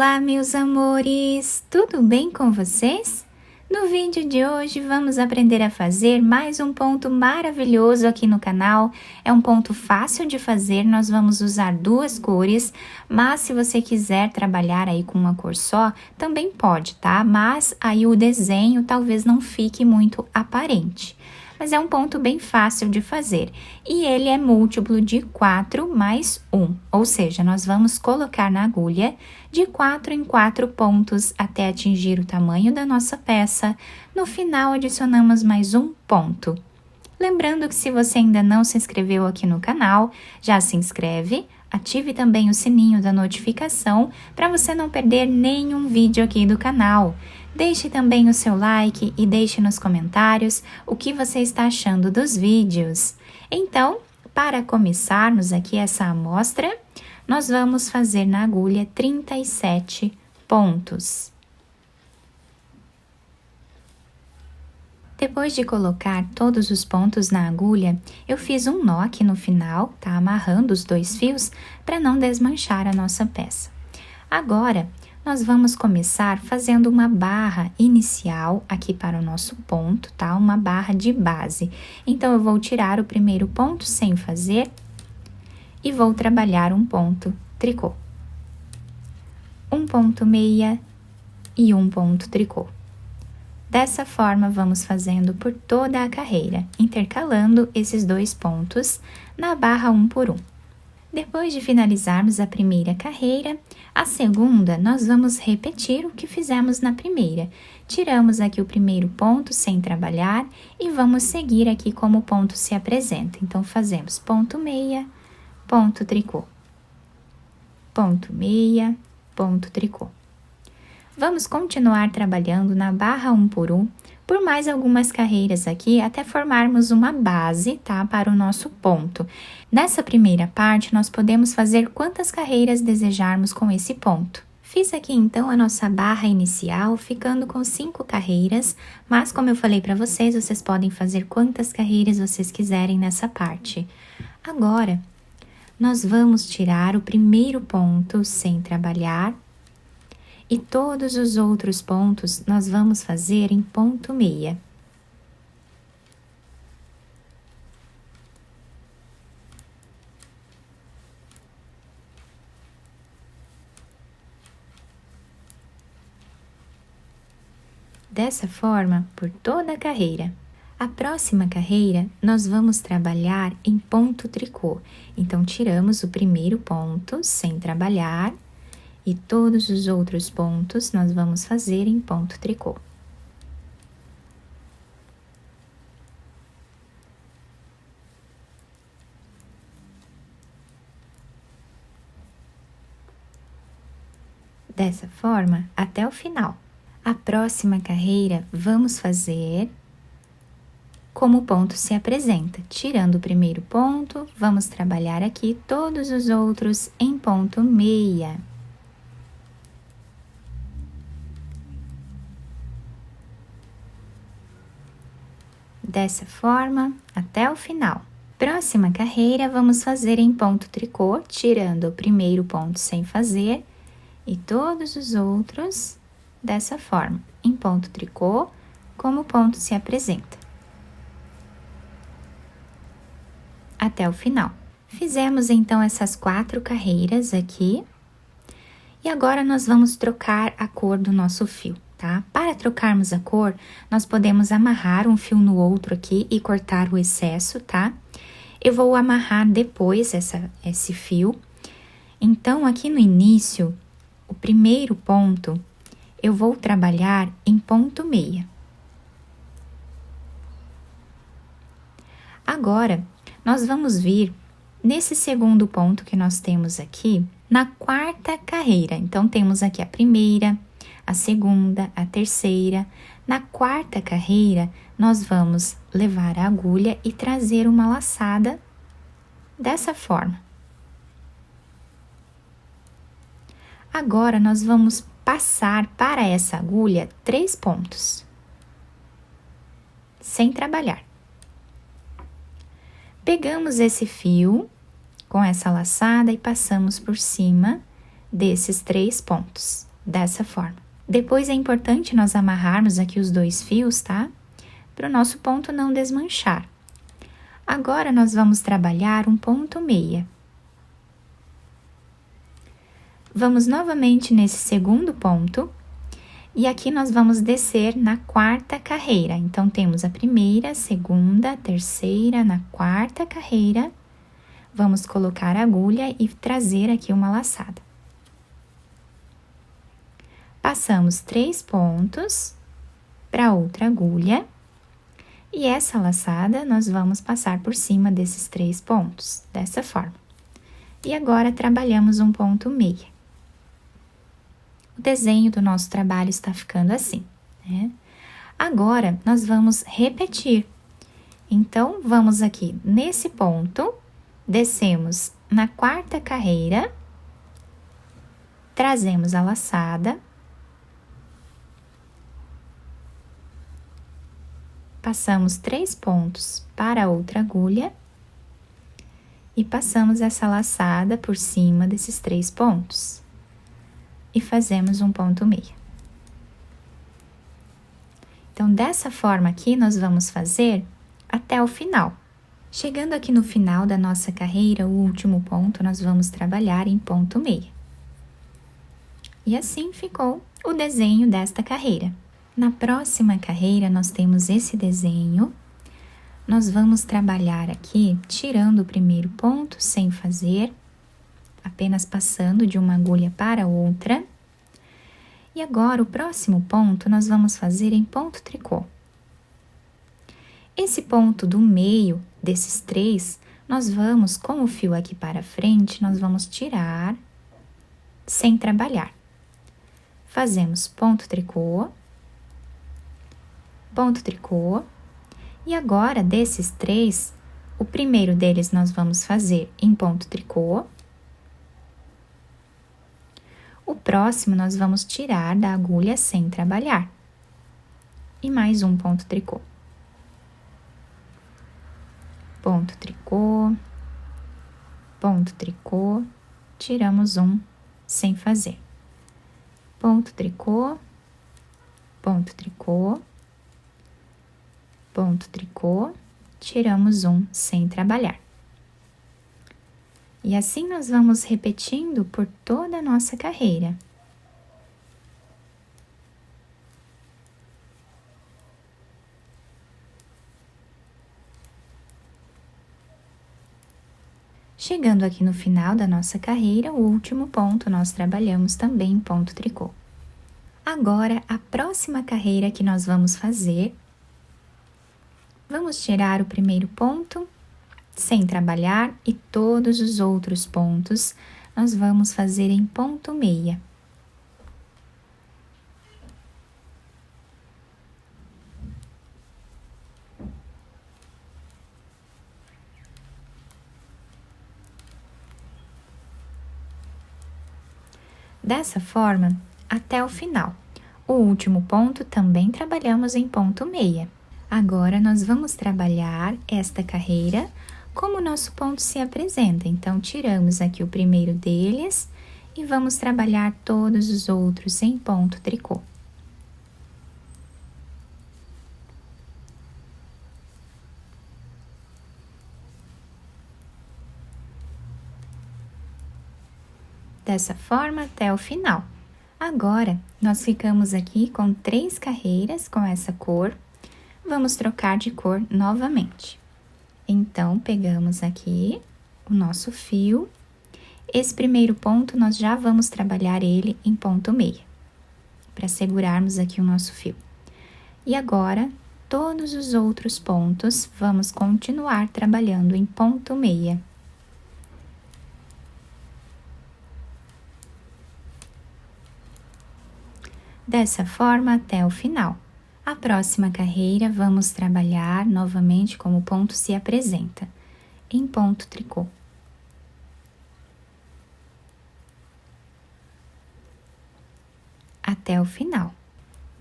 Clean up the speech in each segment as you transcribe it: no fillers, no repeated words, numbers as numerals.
Olá, meus amores! Tudo bem com vocês? No vídeo de hoje vamos aprender a fazer mais um ponto maravilhoso aqui no canal. É um ponto fácil de fazer, nós vamos usar duas cores, mas se você quiser trabalhar aí com uma cor só, também pode, tá? Mas aí o desenho talvez não fique muito aparente. Mas é um ponto bem fácil de fazer, e ele é múltiplo de 4 mais 1, ou seja, nós vamos colocar na agulha de 4 em 4 pontos até atingir o tamanho da nossa peça. No final, adicionamos mais um ponto. Lembrando que se você ainda não se inscreveu aqui no canal, já se inscreve, ative também o sininho da notificação para você não perder nenhum vídeo aqui do canal. Deixe também o seu like e deixe nos comentários o que você está achando dos vídeos. Então, para começarmos aqui essa amostra, nós vamos fazer na agulha 37 pontos. Depois de colocar todos os pontos na agulha, eu fiz um nó aqui no final, tá? Amarrando os dois fios para não desmanchar a nossa peça. Agora, nós vamos começar fazendo uma barra inicial aqui para o nosso ponto, tá? Uma barra de base. Então, eu vou tirar o primeiro ponto sem fazer e vou trabalhar um ponto tricô. Um ponto meia e um ponto tricô. Dessa forma, vamos fazendo por toda a carreira, intercalando esses dois pontos na barra 1 por 1. Depois de finalizarmos a primeira carreira, a segunda, nós vamos repetir o que fizemos na primeira. Tiramos aqui o primeiro ponto sem trabalhar e vamos seguir aqui como o ponto se apresenta. Então, fazemos ponto meia, ponto tricô, ponto meia, ponto tricô. Vamos continuar trabalhando na barra 1 por 1 por mais algumas carreiras aqui, até formarmos uma base, tá? Para o nosso ponto. Nessa primeira parte, nós podemos fazer quantas carreiras desejarmos com esse ponto. Fiz aqui, então, a nossa barra inicial, ficando com 5 carreiras, mas como eu falei para vocês, vocês podem fazer quantas carreiras vocês quiserem nessa parte. Agora, nós vamos tirar o primeiro ponto sem trabalhar, e todos os outros pontos nós vamos fazer em ponto meia. Dessa forma, por toda a carreira. A próxima carreira, nós vamos trabalhar em ponto tricô. Então, tiramos o primeiro ponto sem trabalhar, e todos os outros pontos nós vamos fazer em ponto tricô. Dessa forma, até o final. A próxima carreira, vamos fazer como o ponto se apresenta. Tirando o primeiro ponto, vamos trabalhar aqui todos os outros em ponto meia. Dessa forma, até o final. Próxima carreira, vamos fazer em ponto tricô, tirando o primeiro ponto sem fazer, e todos os outros dessa forma, em ponto tricô, como o ponto se apresenta. Até o final. Fizemos, então, essas 4 carreiras aqui, e agora nós vamos trocar a cor do nosso fio. Tá? Para trocarmos a cor, nós podemos amarrar um fio no outro aqui e cortar o excesso, tá? Eu vou amarrar depois esse fio. Então, aqui no início, o primeiro ponto, eu vou trabalhar em ponto meia. Agora, nós vamos vir nesse segundo ponto que nós temos aqui, na quarta carreira. Então, temos aqui a primeira, a segunda, a terceira. Na quarta carreira, nós vamos levar a agulha e trazer uma laçada dessa forma. Agora, nós vamos passar para essa agulha 3 pontos, sem trabalhar. Pegamos esse fio com essa laçada e passamos por cima desses 3 pontos. dessa forma. Depois é importante nós amarrarmos aqui os 2 fios, tá? Para o nosso ponto não desmanchar. Agora, nós vamos trabalhar um ponto meia. Vamos novamente nesse segundo ponto, e aqui nós vamos descer na 4ª carreira. Então, temos a primeira, segunda, terceira, na 4ª carreira, vamos colocar a agulha e trazer aqui uma laçada. Passamos 3 pontos para outra agulha, e essa laçada nós vamos passar por cima desses 3 pontos, dessa forma. E agora, trabalhamos um ponto meia. O desenho do nosso trabalho está ficando assim, né? Agora, nós vamos repetir. Então, vamos aqui nesse ponto, descemos na 4ª carreira, trazemos a laçada, passamos 3 pontos para outra agulha e passamos essa laçada por cima desses 3 pontos. E fazemos um ponto meia. Então, dessa forma aqui, nós vamos fazer até o final. Chegando aqui no final da nossa carreira, o último ponto, nós vamos trabalhar em ponto meia. E assim ficou o desenho desta carreira. Na próxima carreira, nós temos esse desenho. Nós vamos trabalhar aqui, tirando o primeiro ponto, sem fazer, apenas passando de uma agulha para outra. E agora, o próximo ponto, nós vamos fazer em ponto tricô. Esse ponto do meio desses 3, nós vamos, com o fio aqui para frente, nós vamos tirar sem trabalhar. Fazemos ponto tricô, e agora, desses 3, o primeiro deles nós vamos fazer em ponto tricô. O próximo, nós vamos tirar da agulha sem trabalhar. E mais um ponto tricô. Ponto tricô, tiramos um sem fazer. Ponto tricô, tiramos um sem trabalhar. E assim nós vamos repetindo por toda a nossa carreira. Chegando aqui no final da nossa carreira, o último ponto nós trabalhamos também em ponto tricô. Agora, a próxima carreira que nós vamos fazer, vamos tirar o primeiro ponto sem trabalhar e todos os outros pontos nós vamos fazer em ponto meia. Dessa forma, até o final. O último ponto também trabalhamos em ponto meia. Agora, nós vamos trabalhar esta carreira como o nosso ponto se apresenta. Então, tiramos aqui o primeiro deles e vamos trabalhar todos os outros em ponto tricô. Dessa forma até o final. Agora, nós ficamos aqui com 3 carreiras com essa cor. Vamos trocar de cor novamente. Então, pegamos aqui o nosso fio. Esse primeiro ponto, nós já vamos trabalhar ele em ponto meia, para segurarmos aqui o nosso fio. E agora, todos os outros pontos, vamos continuar trabalhando em ponto meia. Dessa forma até o final. A próxima carreira, vamos trabalhar novamente como o ponto se apresenta, em ponto tricô. Até o final.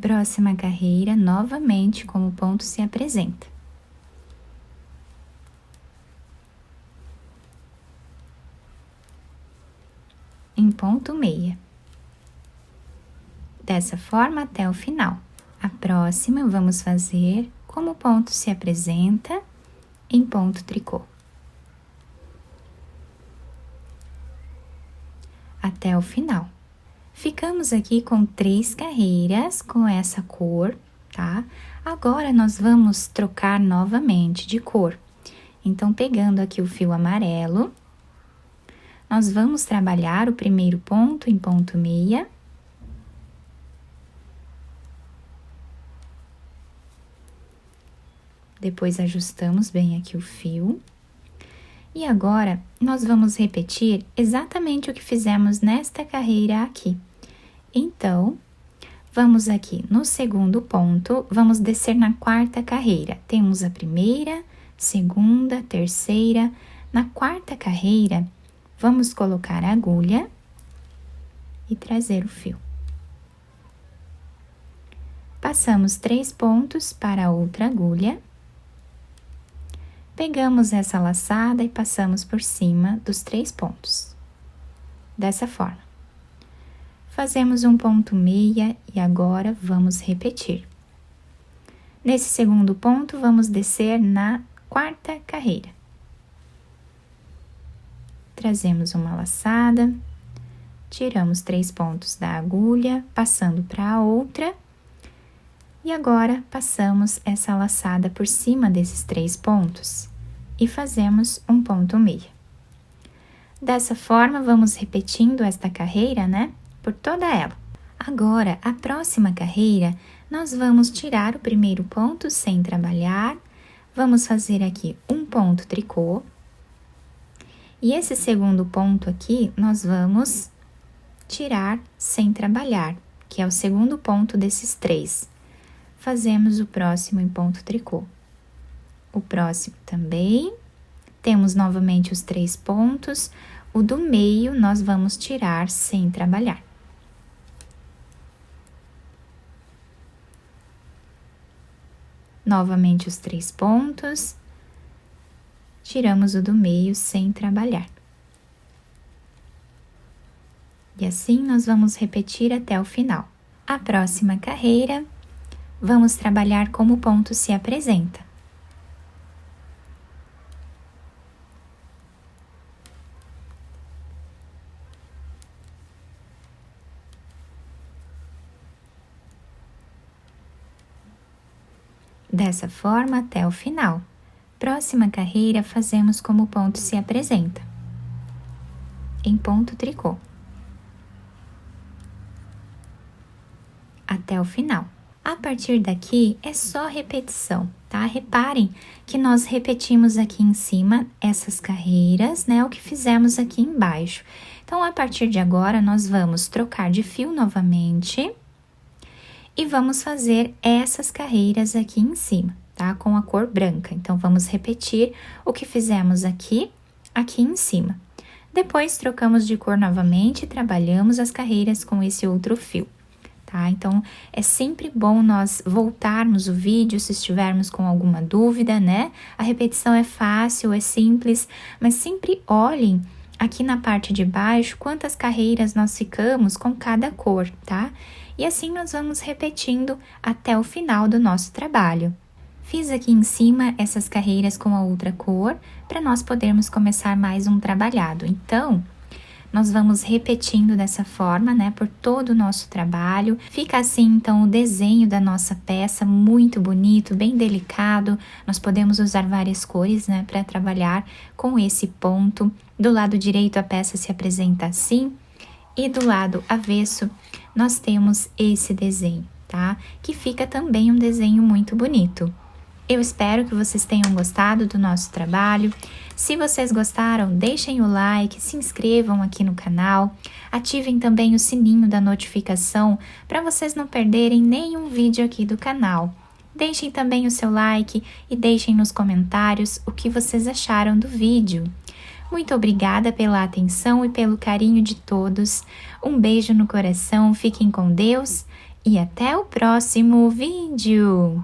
Próxima carreira, novamente como o ponto se apresenta. Em ponto meia. dessa forma até o final. A próxima vamos fazer como o ponto se apresenta em ponto tricô. Até o final. Ficamos aqui com 3 carreiras com essa cor, tá? Agora, nós vamos trocar novamente de cor. Então, pegando aqui o fio amarelo, nós vamos trabalhar o primeiro ponto em ponto meia. Depois, ajustamos bem aqui o fio. E agora, nós vamos repetir exatamente o que fizemos nesta carreira aqui. Então, vamos aqui no segundo ponto, vamos descer na 4ª carreira. Temos a primeira, segunda, terceira. Na 4ª carreira, vamos colocar a agulha e trazer o fio. Passamos 3 pontos para a outra agulha. Pegamos essa laçada e passamos por cima dos 3 pontos. Dessa forma. Fazemos um ponto meia e agora vamos repetir. Nesse segundo ponto, vamos descer na 4ª carreira. Trazemos uma laçada, tiramos 3 pontos da agulha, passando para a outra. E agora, passamos essa laçada por cima desses 3 pontos e fazemos um ponto meia. Dessa forma, vamos repetindo esta carreira, né? Por toda ela. Agora, a próxima carreira, nós vamos tirar o primeiro ponto sem trabalhar, vamos fazer aqui um ponto tricô, e esse segundo ponto aqui, nós vamos tirar sem trabalhar, que é o segundo ponto desses 3. Fazemos o próximo em ponto tricô. O próximo também, temos novamente os 3 pontos, o do meio nós vamos tirar sem trabalhar. Novamente os 3 pontos, tiramos o do meio sem trabalhar. E assim nós vamos repetir até o final. A próxima carreira, vamos trabalhar como o ponto se apresenta. Dessa forma até o final. Próxima carreira, fazemos como o ponto se apresenta, em ponto tricô. Até o final. A partir daqui, é só repetição, tá? Reparem que nós repetimos aqui em cima essas carreiras, né? O que fizemos aqui embaixo. Então, a partir de agora, nós vamos trocar de fio novamente e vamos fazer essas carreiras aqui em cima, tá? Com a cor branca. Então, vamos repetir o que fizemos aqui em cima. Depois, trocamos de cor novamente e trabalhamos as carreiras com esse outro fio, tá? Então, é sempre bom nós voltarmos o vídeo se estivermos com alguma dúvida, né? A repetição é fácil, é simples, mas sempre olhem aqui na parte de baixo quantas carreiras nós ficamos com cada cor, tá? E assim nós vamos repetindo até o final do nosso trabalho. Fiz aqui em cima essas carreiras com a outra cor, para nós podermos começar mais um trabalhado. Então, nós vamos repetindo dessa forma, né, por todo o nosso trabalho. Fica assim, então, o desenho da nossa peça, muito bonito, bem delicado. Nós podemos usar várias cores, né, para trabalhar com esse ponto. Do lado direito, a peça se apresenta assim. E do lado avesso, nós temos esse desenho, tá? Que fica também um desenho muito bonito. Eu espero que vocês tenham gostado do nosso trabalho. Se vocês gostaram, deixem o like, se inscrevam aqui no canal, ativem também o sininho da notificação para vocês não perderem nenhum vídeo aqui do canal. Deixem também o seu like e deixem nos comentários o que vocês acharam do vídeo. Muito obrigada pela atenção e pelo carinho de todos. Um beijo no coração, fiquem com Deus e até o próximo vídeo!